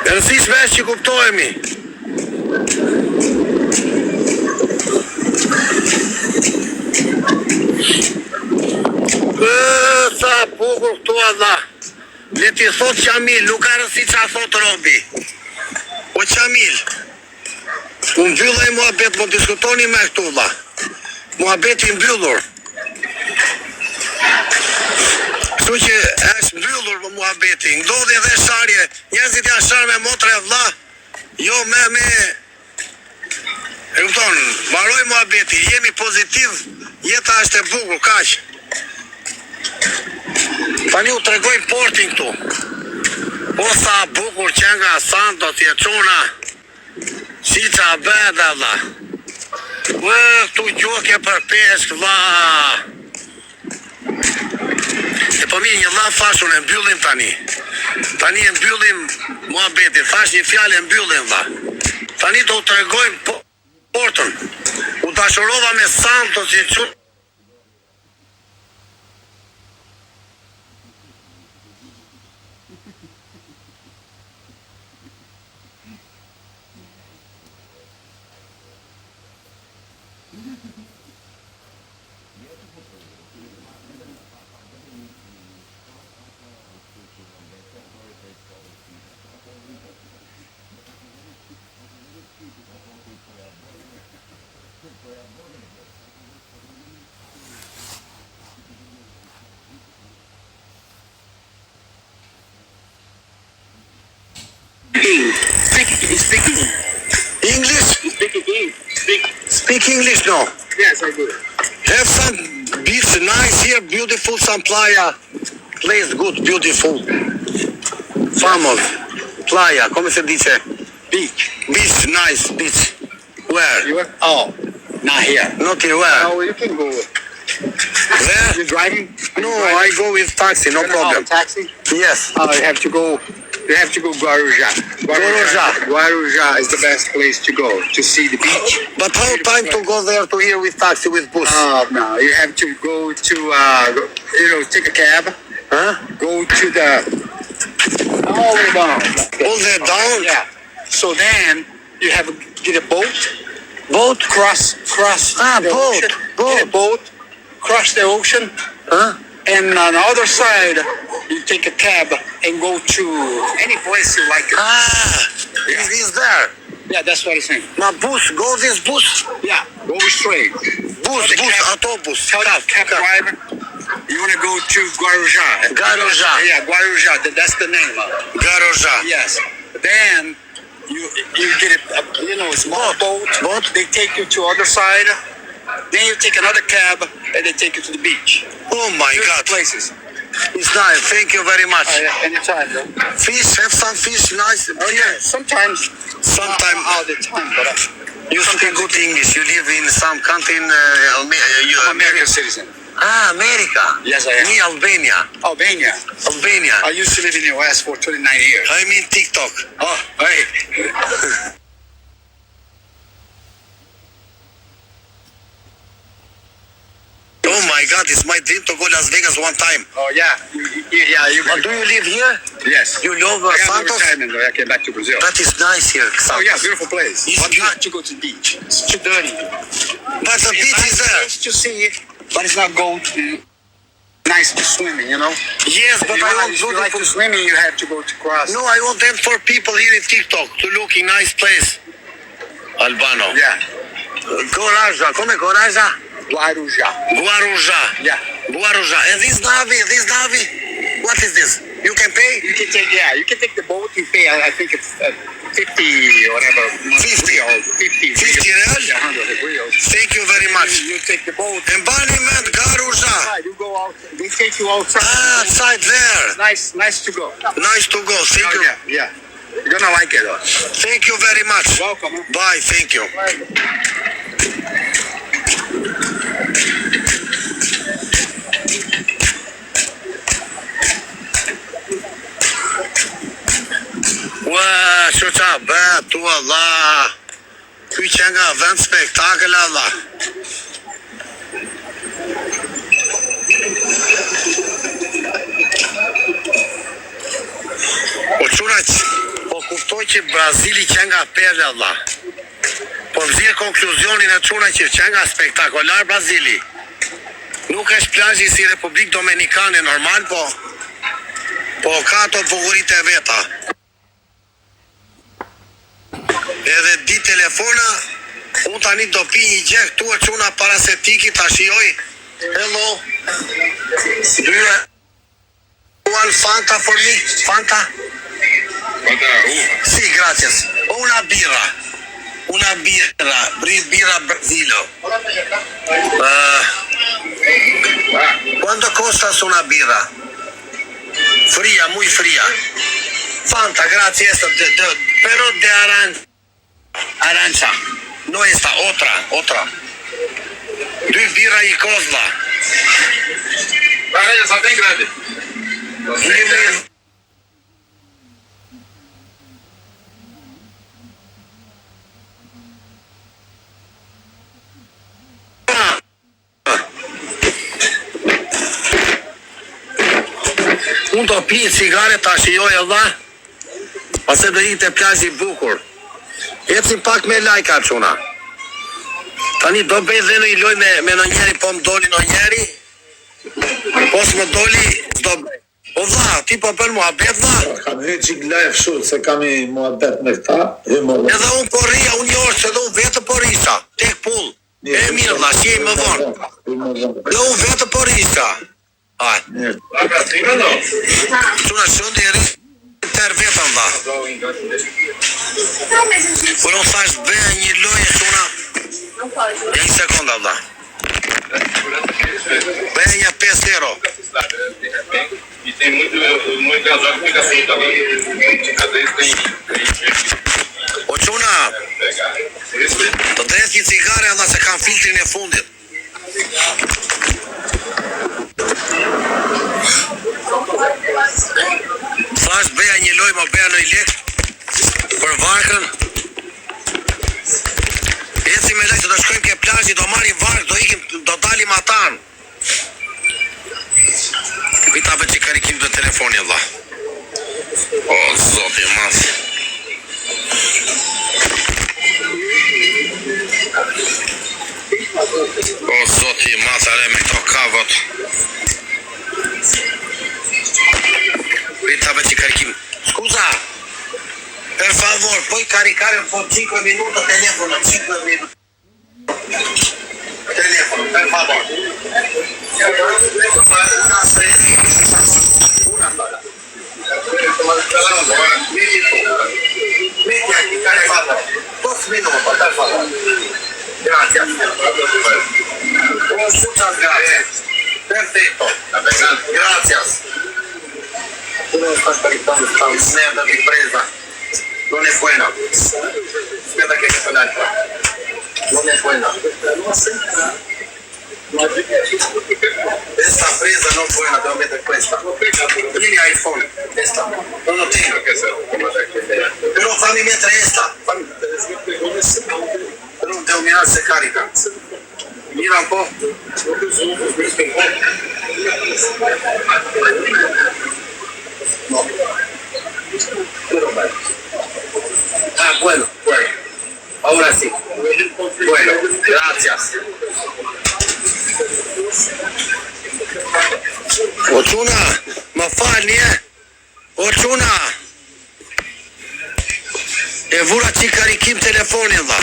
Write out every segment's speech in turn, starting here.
E rëndësishme është që kuptohemi. Sa bukur këtu Allah. Le ti thot Qamil, nuk ka rëndësi qa thot Robi. O Qamil, u mbyllaj muhabet, më diskutoni me këtu Allah. Muhabeti mbyllur. Kështu që është mbyllur më muhabeti. Ndodhi edhe sharje, njerëzit janë sharë me motre vlla, jo me e kupton, mbaroj muhabeti, jemi pozitiv, jeta është e bukur, kaq. Tani u tregoj portin këtu. O sa bukur qenga Santos Ječuna. Si qa beda vlla. Këtu gjoke për peshk vlla. E po mirë, një dha fashun e mbyllim tani. Tani e mbyllim muhabetin, thash një fjalë e mbyllim vlla. Tani do të tregojmë portën. U dashurova me Santos Ječuna. Speak English? Speak English, no? Yes, I do. Have some beach nice here, beautiful, some playa. Place good, beautiful. Famous. Playa, come se dice? Beach. Beach, nice beach. Where? You were? Oh, not here. Not here, where? Oh, you can go. There? You're driving? No, I go with taxi, no problem. Taxi? Yes. You have to go. You have to go Guarujá. Guarujá is the best place to go to see the beach. But how time to go there to here with taxi, with bus? Oh no, you have to go to take a cab. Huh? Go to the all the way down. All the way down? Yeah. So then you have to get a boat. Boat? Cross the boat. ocean. Boat. Get a boat. Cross the ocean. Huh? And on the other side, you take a cab and go to any place you like. He's there. Yeah, that's what he's saying. Ma bus, go this bus. Yeah, go straight. Bus, autobus. Tell the cab driver you want to go to Guarujá. Guarujá. Yeah, Guarujá. That's the name of it. Guarujá. Yes. Then you get a small boat. They take you to other side. Then you take another cab and they take you to the beach. Oh my God. Places. It's nice. Thank you very much. Anytime, bro. Fish, have some fish, nice. Oh yeah, sometimes. Sometime. Not all the time, but You speak good English. You live in some country in American citizen. America. Yes, I am. Me, Albania. Albania. Albania. I used to live in the US for 29 years. I'm in TikTok. Oh, hey. Oh my God, it's my dream to go Las Vegas one time. Oh yeah, But do you live here? Yes. You love I got Santos? retirement when I came back to Brazil. That is nice here, Oh Santos. yeah, beautiful place. It's But not to go to the beach. It's too dirty. But the beach is there. Nice to see it, but it's not gold. Nice to swimming, you know. Yes, but I want if you like to swimming, you have to go to cross. No, I want them for people here in TikTok to look in nice place. Albano. Yeah. Coraja, come Coraja? Guarujá. Guarujá. Yeah. Guarujá. And this Navi, what is this? You can pay? You can take the boat and pay. I think it's 50 or whatever. 50 or 50. 50 reals? Yeah, 100 reals. Thank you very much. You take the boat. Embodiment Guarujá. You go out. They take you outside. Outside there. Nice to go. Nice to go. Thank you. Yeah. You're gonna like it. Thank you very much. Welcome. Bye. Thank you. Ua, që qa bet, tu Allah. Ky që nga vend spektakel, Allah. O quraq, po kuftoj që Brazili që nga perle Allah. Po nëzirë konkluzionin e quna që nga spektakolar Brazili. Nuk është plazhi si Republikë Dominikane normal, po ka ato bukurit e veta. Edhe di telefona, unë tani do pi një gjek tu e quna para se tiki ta shioj. Hello. Do you want Fanta for me? Fanta? Sì, gracias. Una birra. Birra Brasilo. ¿Cuánto costas una birra? Fría, muy fría. Fanta, gracias. Pero de arancha. No esta, otra. Dy birra i kozla. Ja sa bem grande. Unë do pi cigare ta shijoj Allah, ose do ikte plazhi bukur. Ecim pak me lajka çuna. Tani do bëj dhe në i loj me në njeri, po më doli në njeri, po s'më doli, s'do bëj. O vlla, ti po bën muhabet vlla? Kam hyrë qik live shoot se kam i muhabet me këta. Edhe unë po rria, unë një orë, se dhe unë vetë po risha, tek pull. E mirë vlla, si e më vonë. Dhe unë vetë po risha. Aj. Çuna shëndi e rrisë tër vetëm vlla. Por unë thash bëja një loje çuna. Ja një sekonda vlla. Bëja një 5 euro. E tem muito gasoil que fica assim também. Às vezes tem. O çuna, të dres një cigare Allah se kam filtrin e fundit. Thash bëja një loj, më bëja në i lek për varkën. Eci me lek se do shkojmë ke plazhi, do marrim varkë, do ikim, do dalim atan. Pitave që karikim të telefoni Allah. O, zoti mas. O, zoti mas, are me këto kavot. Pitave që karikim. Scusa, per favor, puoi caricare un po' 5 minuti telefono, 5 minuti. Telefono, per favor. Una sola. Metti aquí, per favor. 2 minuti, per favor. Gracias. Muchas gracias. Perfecto. Gracias. Tú no estás caricando esta mierda de empresa. No es buena. Espera que se la. No es buena. Esta presa no es buena, devo mettere questa. Tieni iPhone, esta. Non lo tengo. Però fammi mettere esta. Però devo mirare se carica. Mira un po'. No. Ah, bueno. Ahora sí. Bueno, gracias. O çuna, më falni e? O çuna! E vura që karikim telefonin dha.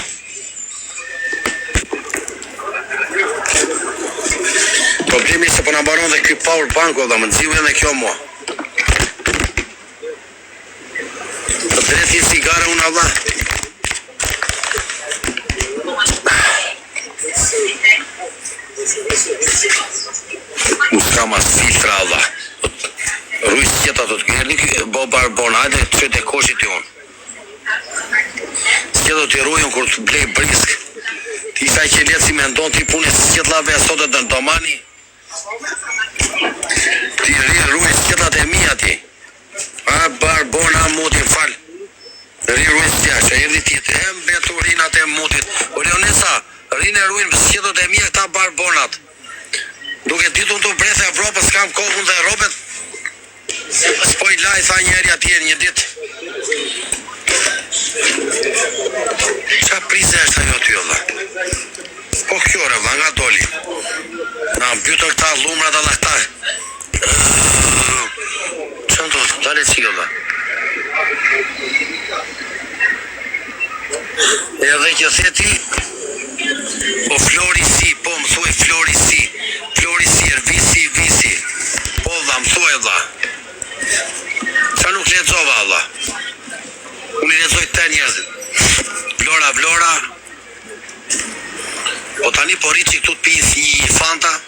Problemi se po na baron dhe ky power banko dha, më nxiu edhe kjo mua. Të drejt një cigare unë dha. Kam as filtra Allah. Rujës qëta të të kërni, bo barbon, hajde që të koshit të unë. S'qëtë të rujën kur të blej brisk, ti saj që letë si me ndonë, ti punë së qëtë lave asotë të ndomani, ti rujës qëtat e mija ti. A barbon, a mutin falë. Rujës tja, që erdi ti të hem betu rinat e mutit. O Leonesa, rinë e rujën së qëtët e mija këta barbonat. Duke ditu të breth e Evropës, s'kam kohën dhe robet, s'poj laj, tha njeri atje një dit. Kompjuter këta, lumrat edhe këta. Që në të dale cikë dhe. Edhe që theti, po Flori si, po më thuj Flori si, visi. Po dha, më thuj dha. Qa nuk lexova dha. Unë i lexoj të njerëzit. Vlora. Po tani po rritë që këtu të pijës një Fanta.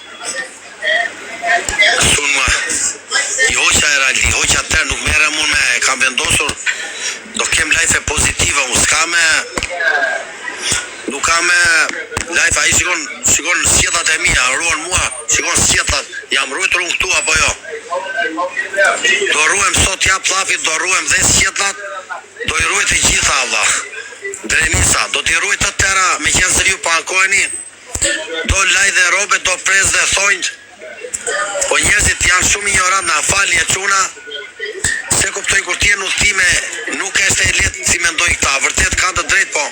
Sun më. I hoqa e rali, hoqa tërë, nuk mere mund me, kam vendosur. Do kem lajfe pozitive, unë s'ka me. Nuk kam life, a i shikon sjetat e mija, ruan mua, shikon sjetat, jam rujtur unë këtu apo jo. Do ruem sot jap thafit, do ruem dhe sjetat, do i rujt i gjitha Allah. Drenisa, do t'i rujt të tëra, me qenë së riu pa ankojni, do laj dhe robe, do prez dhe thonjt, po njerëzit janë shumë ignorant në afali e quna, se kuptojnë kur t'je në udhtime, nuk është e letë si mendojnë këta, vërtet kanë të drejt po.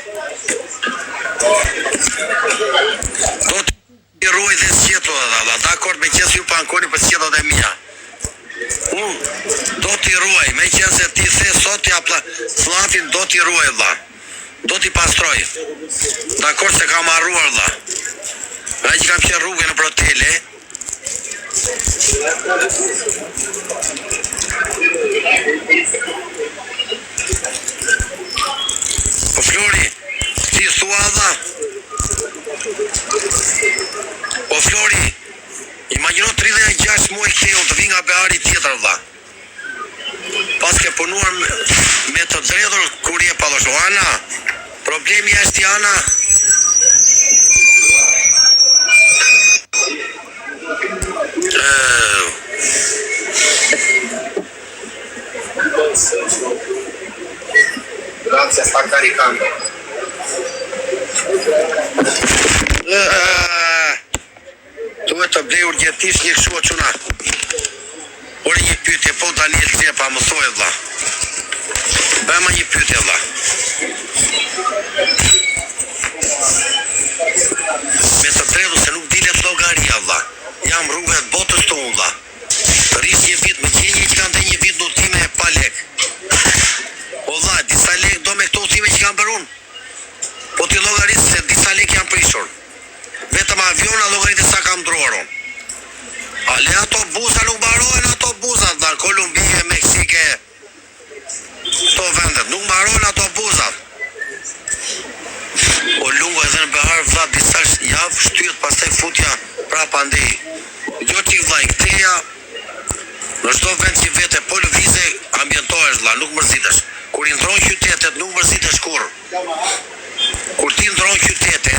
Do t'i ruaj dhe sjeto dhe dakord me qenë ju pankoni për sjetot e mija. Do t'i ruaj, me qenë se ti the sot t'ja flafin, do t'i ruaj dha. Do t'i pastroj. Dakord se kam arruar dha. A që kam qenë rrugën në protele. Po Flori, ti thua dha. Po Flori, imagino 36 muaj ktheu të vi nga behari tjetër dha. Pas ke punuar me të dredhur kur je pallosh. Ana, problemi është Ana. Grazie, sta caricando. Duhet të blej urgjentisht një kështu quna. Ore një pyetje, po Daniel Xhepa më thoi vlla. Bëma një pyetje vlla. Me të drejtë se nuk dilet llogaria vlla. Jam rrugë të botës tonë vlla. Të rish një vit me qenje që kanë dhe një vit në udhime pa lek. O vlla, disa lek do me këto udhime që kanë bërë unë. Po ti llogarisë se disa lek janë prishur. Vetëm aviona llogaritë sa kam ndruar unë. Ale ato buza nuk mbarojnë ato buzat në Kolumbi, Meksike. Këto vendet, nuk mbarojnë ato buzat. O lungo edhe në behar vlla disa javë shtyhet pastaj futja prapa ndej. Jo ti vllai këteja. Në çdo vend që vete po lëvize ambientohesh vlla, nuk mërzitesh. Kur i ndron qytetet nuk mërzitesh kurrë. Kur ti ndron qytete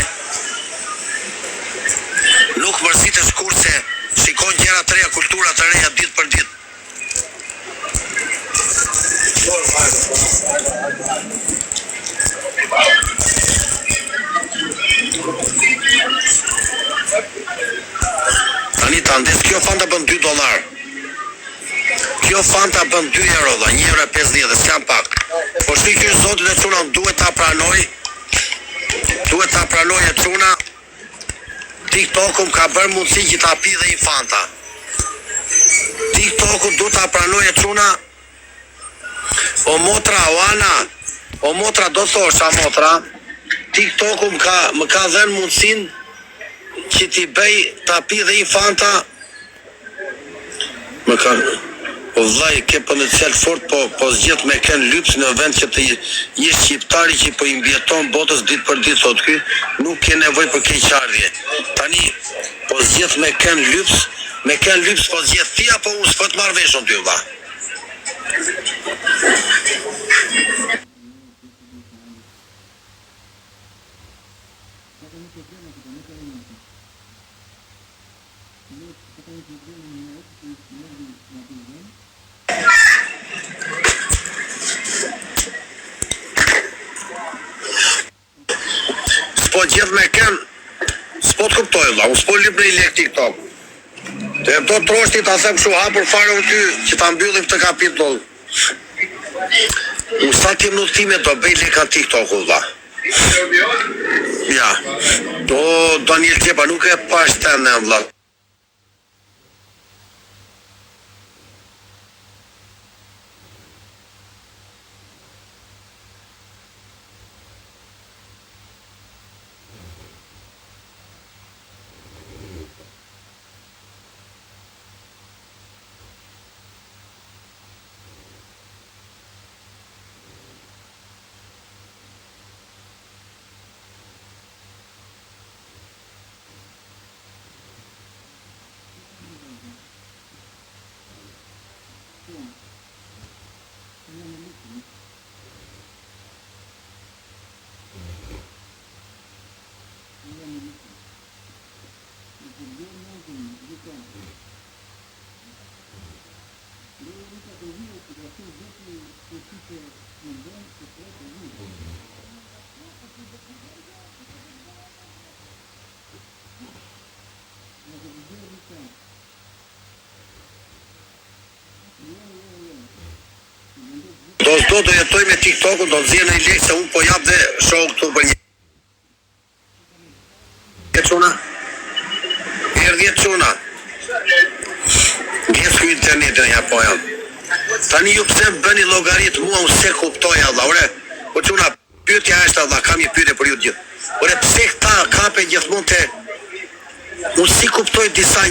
nuk mërzitesh kurrë se shikon gjëra të reja, kultura të reja ditë për ditë. Tani ta ndes, kjo Fanta bën $2. Kjo Fanta bën €2 dha, €1.50 dhe s'kam pak. Po shti kjo zotit e çuna duhet ta pranoj. Duhet ta pranoj e çuna. TikTok-u ka bërë mundësi që ta pi dhe i Fanta. TikTok-u du ta pranoj e çuna. O motra, o Ana, o motra do thosha motra. TikTok-u më ka dhenë mundësin që ti bëj ta pi dhe i Fanta. Më ka... O vllai, ke potencial fort, po zgjedh me ken lyps në vend që të jesh shqiptari që po i mbjeton botës ditë për ditë, thot ky, nuk ke nevojë për keqardhje. Tani po zgjedh me ken lyps, po zgjedh ti apo unë s'po të marr veshun ty vlla. S'po gjithë me ken, s'po të kuptoj vlla, unë s'po lip në i lek TikTok. Të do troshti ta them kështu hapur fare unë ty që ta mbyllim këtë kapitull. Unë sa t'jem në udhime do bëj leka TikTok vlla. Ja. Do Daniel Xhepa nuk e pa shtendën vlla. do jetoj me TikTok-un, do të zjene një lekë se unë po jap dhe shoh këtu për një. Çuna? Erdhi çuna. Gjes ku internetin ja po jam. Tani ju pse bëni llogarit mua unë se kuptoj Allah. Ore, po çuna pyetja është Allah, kam një pyetje për ju të gjithë. Ore pse këta kapen gjithmonë te unë si kuptoj disa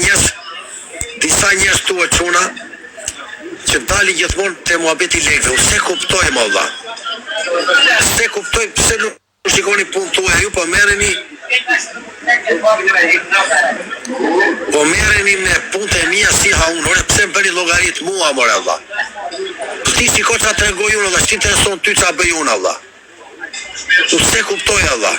njerëz tua çuna që dalin gjithmonë te muhabeti lekëve. Unë se kuptoj më Allah. Se kuptoj pse nuk shikoni punë tuaj, ju po merreni me punët e mia si ha unë. Ore pse më bëni llogarit mua more Allah. Ti shiko çfarë tregoj unë Allah, s'ti intereson ty çfarë bëj unë Allah. Unë se kuptoj Allah.